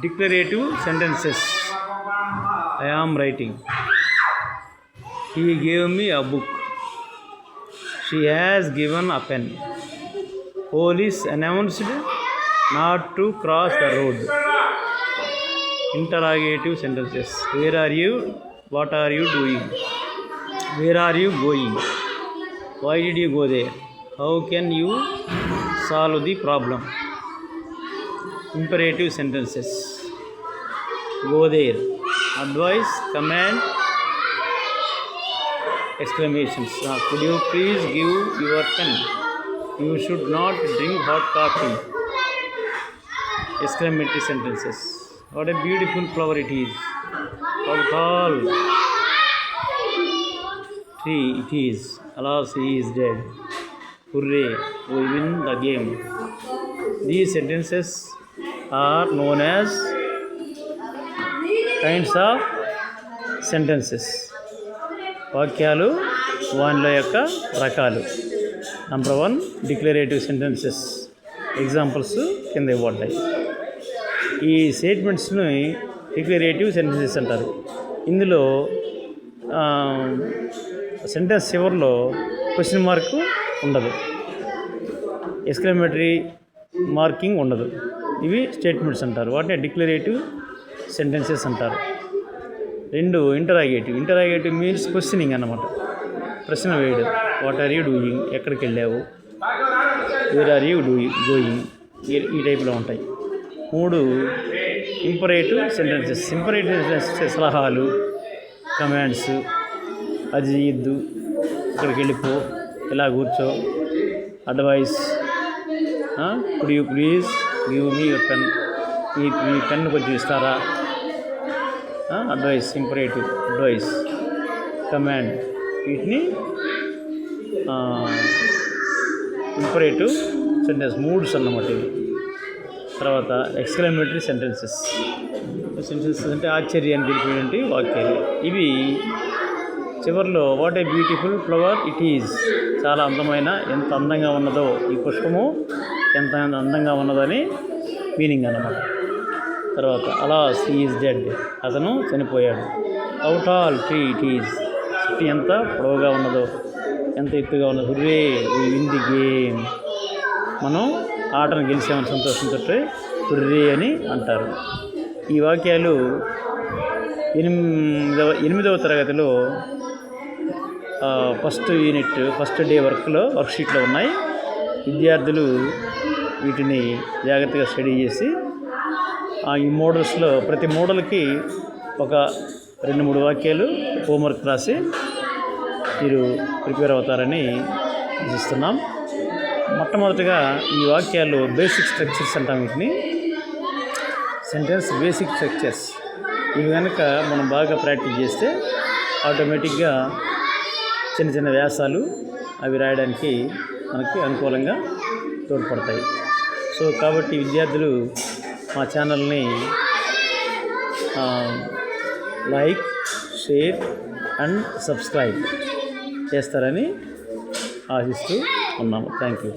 Declarative sentences I am writing. He gave me a book. She has given a pen. Police announced not to cross the road. Interrogative sentences. Where are you? What are you doing? Where are you going? Why did you go there? How can you solve the problem? Imperative sentences. Go there. Advice, command, exclamations. Could you please give your pen? You should not drink hot coffee. Exclamatory sentences. What a beautiful flower it is. How tall tree it is. Alas, he is dead. Hooray, we win the game. These sentences are known as kinds of sentences. వాక్యాలు వానిల యొక్క రకాలు. Number 1 declarative sentences. Examples కింద ఇవ్వబడ్డాయి. ఈ స్టేట్మెంట్స్ని declarative sentences అంటారు. ఇందులో sentence చివరిలో question mark ఉండదు, ఎక్స్క్లమేటరీ మార్కింగ్ ఉండదు. ఇవి స్టేట్మెంట్స్ అంటారు. వాటిని డిక్లరేటివ్ సెంటెన్సెస్ అంటారు. 2 ఇంటరాగేటివ్ మీన్స్ క్వశ్చనింగ్ అన్నమాట, ప్రశ్న వేయడం. వాట్ ఆర్ యూ డూయింగ్, ఎక్కడికి వెళ్ళావు. వేర్ ఆర్ యూ గోయింగ్, ఈ టైప్లో ఉంటాయి. 3 ఇంపరేటివ్ సెంటెన్సెస్. ఇంపరేటివ్ సెంటెన్సెస్ సలహాలు, కమాండ్స్. అది చేయొద్దు, ఇక్కడికి వెళ్ళిపో, ఇలా కూర్చో. Advice, could you please give me your pen, me pen కొంచెం ఇస్తారా. Advice, imperative advice. కమాండ్, వీటిని ఇంపరేటివ్ సెంటెన్స్ మూడ్స్ అన్నమాట ఇవి. తర్వాత ఎక్స్క్లమేటరీ సెంటెన్సెస్ అంటే ఆశ్చర్యాన్ని తెలిపేటువంటి వాక్యాలు. ఇవి చివరిలో what a beautiful flower it is, చాలా అందమైన, ఎంత అందంగా ఉన్నదో ఈ పుష్పము, ఎంత అందంగా ఉన్నదని మీనింగ్ అన్నమాట. తర్వాత అలాస్ హీ ఈజ్ డెడ్, అతను చనిపోయాడు. How tall tree it is, చెట్టు ఎంత పొడవుగా ఉన్నదో, ఎంత ఎత్తుగా ఉన్నదో. Hurray we win the game, మనం ఆటను గెలిచామని సంతోషంతో హుర్రే అని అంటారు. ఈ వాక్యాలు 8వ తరగతిలో ఫస్ట్ యూనిట్ ఫస్ట్ డే వర్క్షీట్లో ఉన్నాయి. విద్యార్థులు వీటిని జాగ్రత్తగా స్టడీ చేసి ఈ మోడల్స్లో ప్రతి మోడల్కి ఒక 2-3 వాక్యాలు హోంవర్క్ రాసి మీరు ప్రిపేర్ అవుతారని ఆశిస్తున్నాం. మొట్టమొదటిగా ఈ వాక్యాలు బేసిక్ స్ట్రక్చర్స్ అంటాం వీటిని. Sentence basic structures. ఇవి కనుక మనం బాగా ప్రాక్టీస్ చేస్తే ఆటోమేటిక్గా చిన్న చిన్న వ్యాసాలు అవి రాయడానికి మనకి అనుకూలంగా తోడ్పడతాయి. సో కాబట్టి విద్యార్థులు మా ఛానల్ని లైక్, షేర్ అండ్ సబ్స్క్రైబ్ చేస్తారని ఆశిస్తూ ఉన్నాము. Thank you.